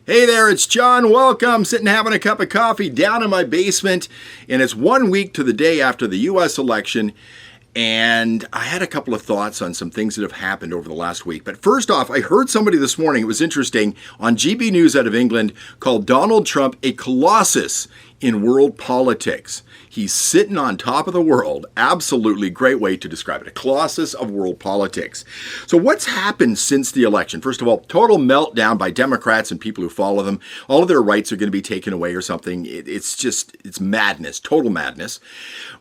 Hey there, it's John. Welcome. Sitting having a cup of coffee down in my basement. And it's 1 week to the day after the U.S. election. And I had a couple of thoughts on some things that have happened over the last week. But first off, I heard somebody this morning, it was interesting, on GB News out of England, called Donald Trump a colossus in world politics. He's sitting on top of the world. Absolutely great way to describe it. A colossus of world politics. So what's happened since the election? First of all, total meltdown by Democrats and people who follow them. All of their rights are going to be taken away or something. It's madness, total madness.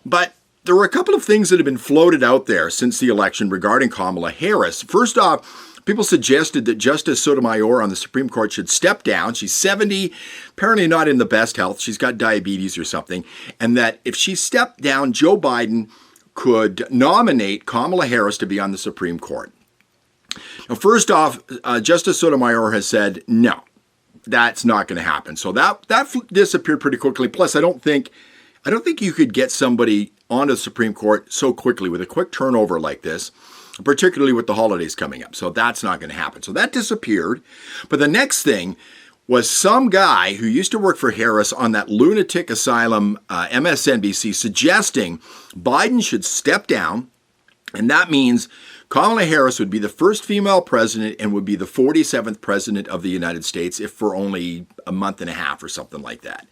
But there were a couple of things that have been floated out there since the election regarding Kamala Harris. First off, people suggested that Justice Sotomayor on the Supreme Court should step down. She's 70, apparently not in the best health. She's got diabetes or something. And that if she stepped down, Joe Biden could nominate Kamala Harris to be on the Supreme Court. Now, first off, Justice Sotomayor has said, no, that's not going to happen. So that disappeared pretty quickly. Plus, I don't think you could get somebody onto the Supreme Court so quickly with a quick turnover like this, particularly with the holidays coming up. So that's not going to happen. So that disappeared. But the next thing was some guy who used to work for Harris on that lunatic asylum, MSNBC, suggesting Biden should step down. And that means Kamala Harris would be the first female president and would be the 47th president of the United States, if for only a month and a half or something like that.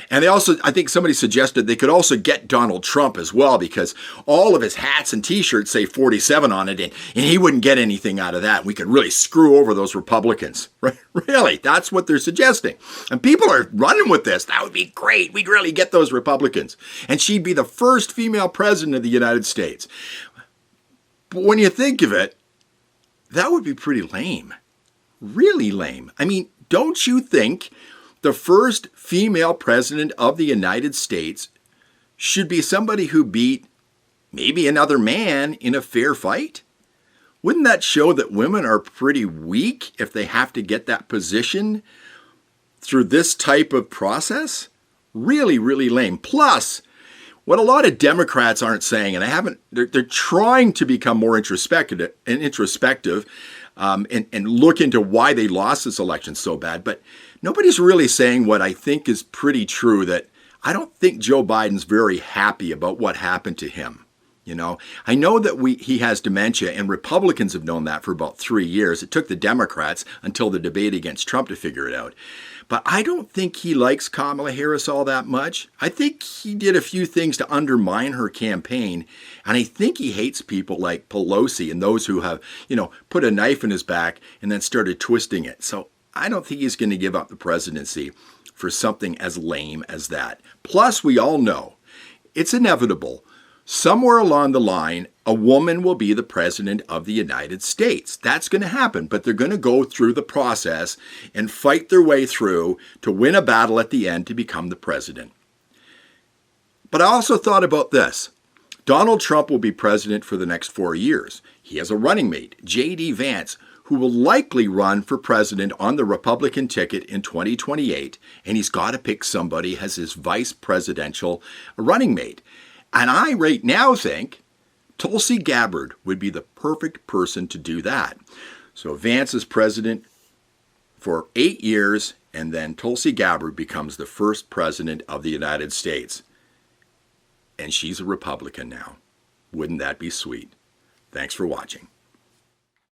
And they also, I think somebody suggested they could also get Donald Trump as well, because all of his hats and t-shirts say 47 on it, and he wouldn't get anything out of that. We could really screw over those Republicans. Really, that's what they're suggesting. And people are running with this. That would be great. We'd really get those Republicans. And she'd be the first female president of the United States. But when you think of it, that would be pretty lame. Really lame. I mean, don't you think the first female president of the United States should be somebody who beat maybe another man in a fair fight? Wouldn't that show that women are pretty weak if they have to get that position through this type of process? Really, really lame. Plus, what a lot of Democrats aren't saying, and they're trying to become more introspective and look into why they lost this election so bad, but nobody's really saying what I think is pretty true, that I don't think Joe Biden's very happy about what happened to him. You know, I know that he has dementia, and Republicans have known that for about 3 years. It took the Democrats until the debate against Trump to figure it out. But I don't think he likes Kamala Harris all that much. I think he did a few things to undermine her campaign. And I think he hates people like Pelosi and those who have, put a knife in his back and then started twisting it. So I don't think he's going to give up the presidency for something as lame as that. Plus, we all know it's inevitable. Somewhere along the line, a woman will be the president of the United States. That's going to happen, but they're going to go through the process and fight their way through to win a battle at the end to become the president. But I also thought about this. Donald Trump will be president for the next 4 years. He has a running mate, J.D. Vance, who will likely run for president on the Republican ticket in 2028, and he's got to pick somebody as his vice presidential running mate. And I right now think Tulsi Gabbard would be the perfect person to do that. So Vance is president for 8 years, and then Tulsi Gabbard becomes the first president of the United States. And she's a Republican now. Wouldn't that be sweet? Thanks for watching.